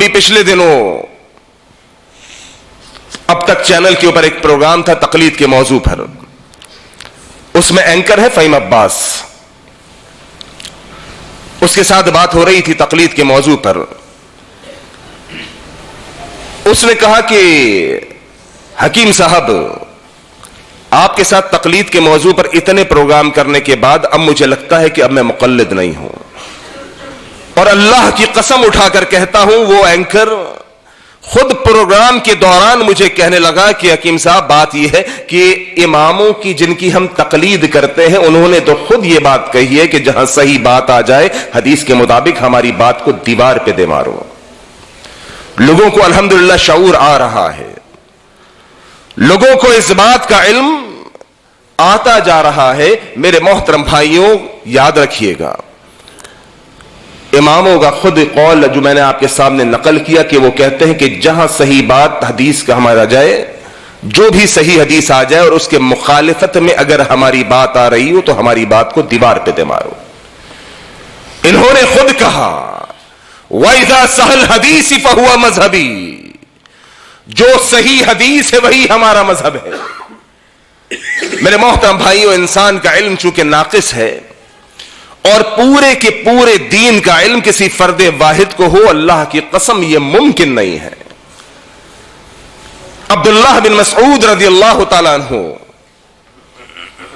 अभी पिछले दिनों अब तक चैनल के ऊपर एक प्रोग्राम था तकलीद के मौजू पर, उसमें एंकर है फहीम अब्बास, उसके साथ बात हो रही थी तकलीद के मौजू पर। उसने कहा कि हकीम साहब, आपके साथ तकलीद के मौजू पर इतने प्रोग्राम करने के बाद अब मुझे लगता है कि अब मैं मुक़ल्लिद नहीं हूं, और अल्लाह की कसम उठाकर कहता हूं वो एंकर खुद प्रोग्राम के दौरान मुझे कहने लगा कि हकीम साहब बात यह है कि इमामों की जिनकी हम तकलीद करते हैं उन्होंने तो खुद यह बात कही है कि जहां सही बात आ जाए हदीस के मुताबिक हमारी बात को दीवार पे दे मारो। लोगों को अल्हम्दुलिल्लाह शऊर आ रहा है, लोगों को इस बात का इल्म आता जा रहा है। मेरे मोहतरम भाइयों, याद रखिएगा, इमामों का खुद कौल जो मैंने आपके सामने नकल किया कि वो कहते हैं कि जहां सही बात हदीस का हमारा जाए, जो भी सही हदीस आ जाए और उसके मुखालिफत में अगर हमारी बात आ रही हो तो हमारी बात को दीवार पे दे मारो। इन्होंने खुद कहा वइज़ा सहल हदीस फहुवा मजहबी, जो सही हदीस है वही हमारा मजहब है। मेरे मोहतरम भाइयों, इंसान का इल्म चूंकि नाकिस है और पूरे के पूरे दीन का इल्म किसी फर्दे वाहिद को हो, अल्लाह की कसम यह मुमकिन नहीं है। अब्दुल्लाह बिन मसऊद रज़ियल्लाहु ताला अन्हु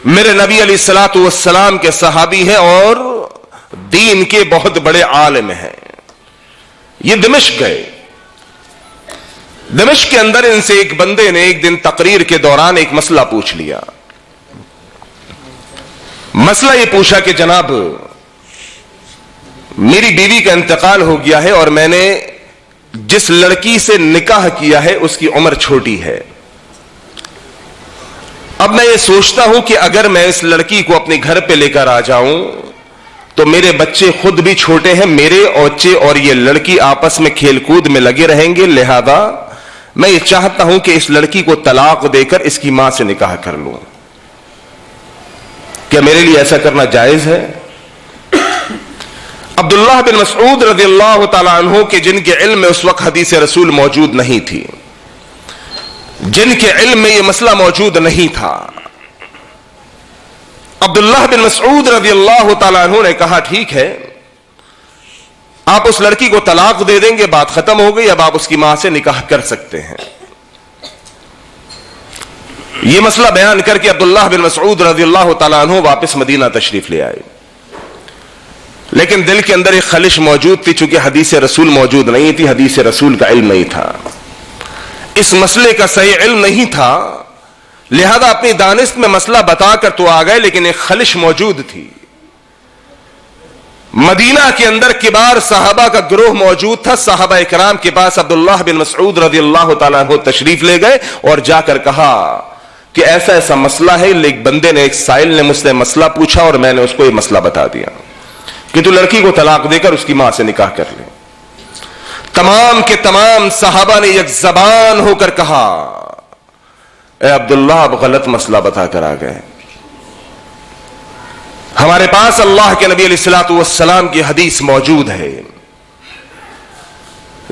मेरे नबी अलैहिस्सलातु वस्सलाम के सहाबी हैं और दीन के बहुत बड़े आलिम हैं। ये दिमश्क गए। दिमश्क के अंदर इनसे एक बंदे ने एक दिन तकरीर के दौरान एक मसला पूछ लिया। मसला यह पूछा कि जनाब, मेरी बीवी का इंतकाल हो गया है और मैंने जिस लड़की से निकाह किया है उसकी उम्र छोटी है। अब मैं ये सोचता हूं कि अगर मैं इस लड़की को अपने घर पे लेकर आ जाऊं तो मेरे बच्चे खुद भी छोटे हैं, मेरे बच्चे और ये लड़की आपस में खेलकूद में लगे रहेंगे, लिहाजा मैं ये चाहता हूं कि इस लड़की को तलाक देकर इसकी मां से निकाह कर लूं। क्या मेरे लिए ऐसा करना जायज है? अब्दुल्लाह बिन मसऊद रज़ियल्लाहु ताला अन्हु के जिनके इल्म में उस वक्त हदीस रसूल मौजूद नहीं थी, जिनके इल्म में यह मसला मौजूद नहीं था, अब्दुल्लाह बिन मसऊद रज़ियल्लाहु ताला अन्हु ने कहा ठीक है, आप उस लड़की को तलाक दे देंगे, बात खत्म हो गई, अब आप उसकी मां से निकाह कर सकते हैं। यह मसला बयान करके अब्दुल्लाह बिन मसऊद रज़ियल्लाहु ताला अन्हु वापस मदीना तशरीफ ले आए। लेकिन दिल के अंदर एक खलिश मौजूद थी, चूंकि हदीस रसूल मौजूद नहीं थी, हदीस रसूल का इल्म नहीं था, इस मसले का सही इल्म नहीं था, लिहाजा अपनी दानिश में मसला बताकर तो आ गए, लेकिन एक खलिश मौजूद थी। मदीना के अंदर किबार साहबा का ग्रोह मौजूद था। साहबा इकराम के पास अब्दुल्लाह बिन मसऊद रज़ियल्लाहु ताला अन्हु तशरीफ ले गए और जाकर कहा कि ऐसा ऐसा मसला है। एक बंदे ने, एक साइल ने मुझसे मसला पूछा और मैंने उसको यह मसला बता दिया कि तू लड़की को तलाक देकर उसकी मां से निकाह कर ले। तमाम के तमाम सहाबा ने एक जबान होकर कहा, ए अब्दुल्लाह, आप गलत मसला बताकर आ गए। हमारे पास अल्लाह के नबी अलैहिस्सलातु वस्सलाम की हदीस मौजूद है,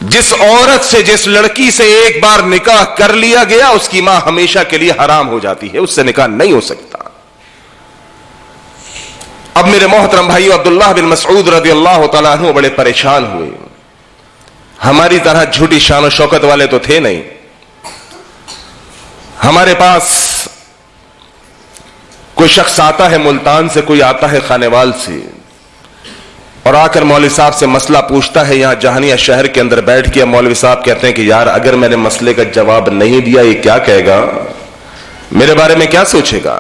जिस औरत से, जिस लड़की से एक बार निकाह कर लिया गया उसकी मां हमेशा के लिए हराम हो जाती है, उससे निकाह नहीं हो सकता। अब मेरे मोहतरम भाइयों, अब्दुल्लाह बिन मसऊद रज़ियल्लाहु ताला अन्हु बड़े परेशान हुए। हमारी तरह झूठी शान और शौकत वाले तो थे नहीं। हमारे पास कोई शख्स आता है मुल्तान से, कोई आता है खानेवाल से, और आकर मौलवी साहब से मसला पूछता है। यहां जहानिया शहर के अंदर बैठ के मौलवी साहब कहते हैं कि यार, अगर मैंने मसले का जवाब नहीं दिया ये क्या कहेगा, मेरे बारे में क्या सोचेगा।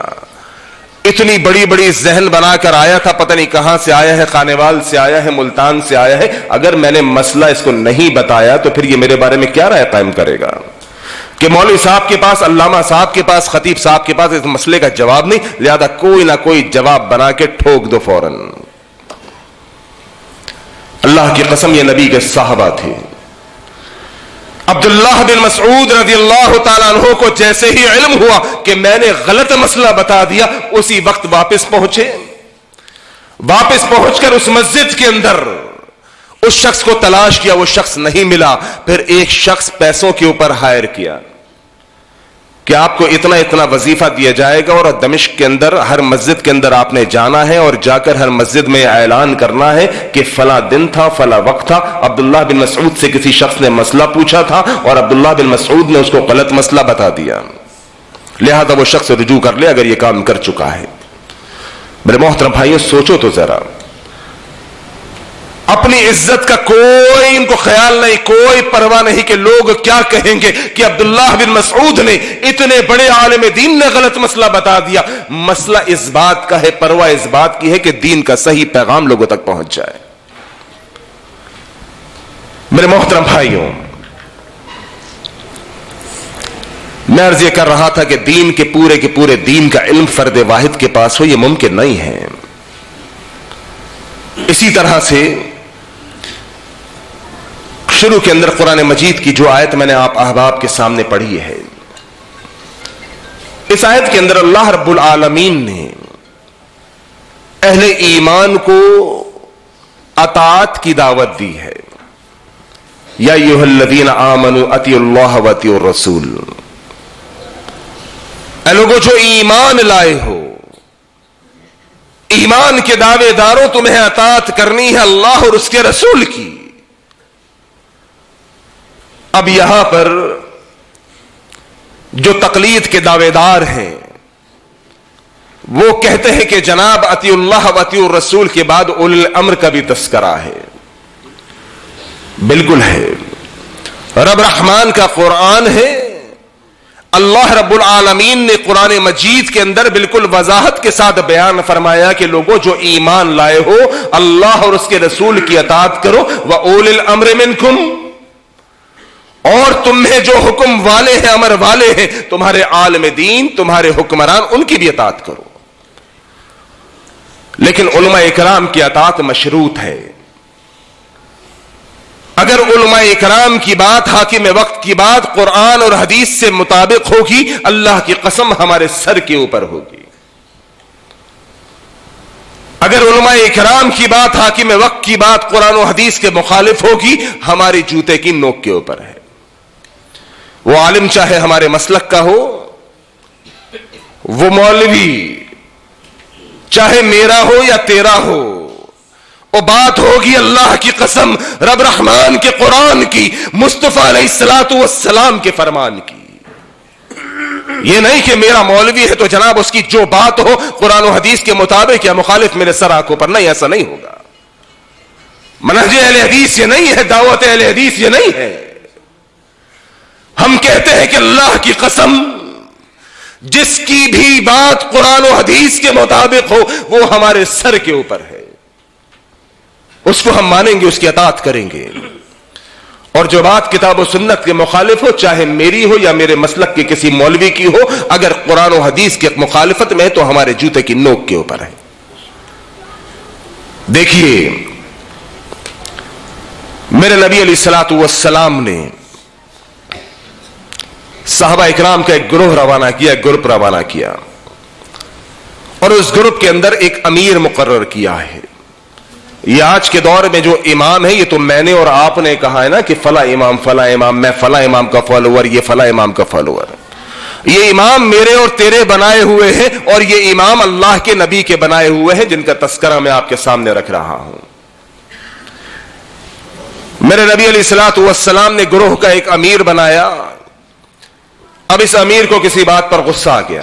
इतनी बड़ी बड़ी जहन बनाकर आया था, पता नहीं कहां से आया है, खानेवाल से आया है, मुल्तान से आया है, अगर मैंने मसला इसको नहीं बताया तो फिर ये मेरे बारे में क्या राय कायम करेगा कि मौलवी साहब के पास, अल्लामा साहब के पास, खतीब साहब के पास इस मसले का जवाब नहीं, लिहाजा कोई ना कोई जवाब बना के ठोक दो फौरन। अल्लाह की कसम, ये नबी के साहबा थे। अब्दुल्लाह बिन मसऊद रज़ियल्लाहु ताला अन्हु को जैसे ही इल्म हुआ कि मैंने गलत मसला बता दिया, उसी वक्त वापस पहुंचे। वापस पहुंचकर उस मस्जिद के अंदर उस शख्स को तलाश किया, वो शख्स नहीं मिला। फिर एक शख्स पैसों के ऊपर हायर किया कि आपको इतना इतना वजीफा दिया जाएगा और दमिश्क के अंदर हर मस्जिद के अंदर आपने जाना है और जाकर हर मस्जिद में ऐलान करना है कि फला दिन था, फला वक्त था। अब्दुल्लाह बिन मसऊद से किसी शख्स ने मसला पूछा था और अब्दुल्लाह बिन मसऊद ने उसको गलत मसला बता दिया, लिहाजा वो शख्स रुजू कर ले अगर ये काम कर चुका है। मेरे मोहतरम भाइयों, सोचो तो जरा, अपनी इज्जत का कोई इनको ख्याल नहीं, कोई परवाह नहीं कि लोग क्या कहेंगे कि अब्दुल्लाह बिन मसऊद ने, इतने बड़े आलिम दीन ने गलत मसला बता दिया। मसला इस बात का है, परवाह इस बात की है कि दीन का सही पैगाम लोगों तक पहुंच जाए। मेरे मोहतरम भाइयों, मैं अर्ज ये कर रहा था कि दीन के पूरे दीन का इल्म फर्द वाहिद के पास हो, यह मुमकिन नहीं है। इसी तरह से शुरू के अंदर कुरान मजीद की जो आयत मैंने आप अहबाब के सामने पढ़ी है, इस आयत के अंदर अल्लाह रब्बुल आलमीन ने अहले ईमान को अताअत की दावत दी है। या अय्युहल्लज़ीना आमनू अतिउल्लाह व अतिउर रसूल, ऐ लोगों जो ईमान लाए हो, ईमान के दावेदारों, तुम्हें अताअत करनी है अल्लाह और उसके रसूल की। अब यहां पर जो तकलीद के दावेदार हैं वो कहते हैं कि जनाब अतिउल्लाह व अतिउर रसूल के बाद उलुल अम्र का भी तस्करा है। बिल्कुल है, रब रहमान का कुरान है। अल्लाह रब्बुल आलमीन ने कुरान मजीद के अंदर बिल्कुल वजाहत के साथ बयान फरमाया कि लोगों जो ईमान लाए हो, अल्लाह और उसके रसूल की अताअत करो। व उलिल अम्र मिनकुम, और तुम्हें जो हुक्म वाले हैं, अमर वाले हैं, तुम्हारे आलिम दीन, तुम्हारे हुक्मरान, उनकी भी अताअत करो। लेकिन उलमा इकराम की अताअत मशरूत है। अगर उलमा इकराम की बात, हाकिम वक्त की बात कुरान और हदीस से मुताबिक होगी, अल्लाह की कसम हमारे सर के ऊपर होगी। अगर उलमा इकराम की बात, हाकिम वक्त की बात कुरान और हदीस के मुखालिफ होगी, हमारी जूते की नोक के ऊपर है। वो आलिम चाहे हमारे मसलक का हो, वो मौलवी चाहे मेरा हो या तेरा हो, वो बात होगी अल्लाह की कसम, रब रहमान के कुरान की, मुस्तफा अलैहिस्सलातु वस्सलाम के फरमान की। ये नहीं कि मेरा मौलवी है तो जनाब उसकी जो बात हो कुरान और हदीस के मुताबिक या मुखालिफ मेरे सर आंखों पर, नहीं, ऐसा नहीं होगा। मनहज अहले हदीस ये नहीं है, दावत अहले हदीस ये नहीं है। हम कहते हैं कि अल्लाह की कसम, जिसकी भी बात कुरान और हदीस के मुताबिक हो वो हमारे सर के ऊपर है, उसको हम मानेंगे, उसकी अताअत करेंगे। और जो बात किताब और सुन्नत के मुखालिफ हो, चाहे मेरी हो या मेरे मसलक के किसी मौलवी की हो, अगर कुरान और हदीस के मुखालिफत में है तो हमारे जूते की नोक के ऊपर है। देखिए, मेरे नबी अलैहिस्सलातु वस्सलाम ने सहाबा इकराम का एक ग्रोह रवाना किया, एक ग्रुप रवाना किया, और उस ग्रुप के अंदर एक अमीर मुकर्रर किया है। ये आज के दौर में जो इमाम है, ये तो मैंने और आपने कहा है ना कि फला इमाम, मैं फला इमाम का फॉलोअर, ये फला इमाम का फॉलोअर। ये इमाम मेरे और तेरे बनाए हुए हैं, और ये इमाम अल्लाह के नबी के बनाए हुए हैं, जिनका तस्करा मैं आपके सामने रख रहा हूं। मेरे नबी अलैहिस्सलातु वस्सलाम ने ग्रोह का एक अमीर बनाया। अब इस अमीर को किसी बात पर गुस्सा आ गया।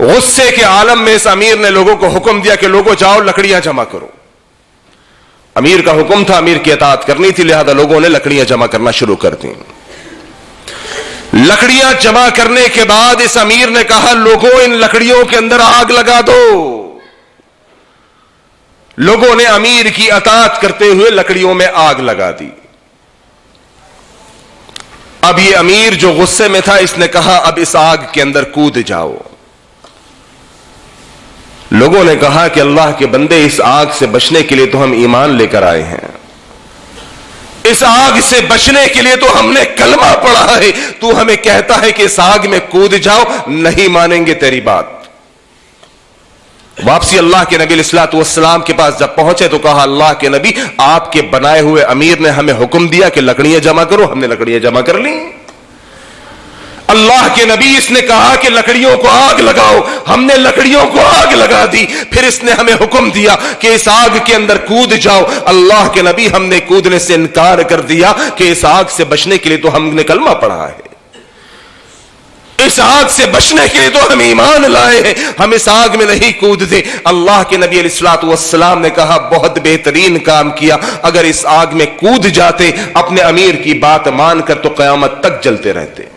गुस्से के आलम में इस अमीर ने लोगों को हुक्म दिया कि लोगों जाओ लकड़ियां जमा करो। अमीर का हुक्म था, अमीर की अताअत करनी थी, लिहाजा लोगों ने लकड़ियां जमा करना शुरू कर दी। लकड़ियां जमा करने के बाद इस अमीर ने कहा, लोगों इन लकड़ियों के अंदर आग लगा दो। लोगों ने अमीर की अताअत करते हुए लकड़ियों में आग लगा दी। अब ये अमीर जो गुस्से में था, इसने कहा अब इस आग के अंदर कूद जाओ। लोगों ने कहा कि अल्लाह के बंदे, इस आग से बचने के लिए तो हम ईमान लेकर आए हैं, इस आग से बचने के लिए तो हमने कलमा पढ़ा है, तू हमें कहता है कि इस आग में कूद जाओ, नहीं मानेंगे तेरी बात। वापसी अल्लाह के नबी अलैहिस्सलातु वस्सलाम के पास जब पहुंचे तो कहा, अल्लाह के नबी, आपके बनाए हुए अमीर ने हमें हुक्म दिया कि लकड़ियां जमा करो, हमने लकड़ियां जमा कर ली। अल्लाह के नबी, इसने कहा कि लकड़ियों को आग लगाओ, हमने लकड़ियों को आग लगा दी। फिर इसने हमें हुक्म दिया कि इस आग के अंदर कूद जाओ। अल्लाह के नबी, हमने कूदने से इनकार कर दिया कि इस आग से बचने के लिए तो हमने कलमा पढ़ा है, इस आग से बचने के लिए तो हम ईमान लाए हैं, हम इस आग में नहीं कूदते। अल्लाह के नबी अलैहिस्सलातु वस्सलाम ने कहा, बहुत बेहतरीन काम किया, अगर इस आग में कूद जाते अपने अमीर की बात मानकर तो कयामत तक जलते रहते।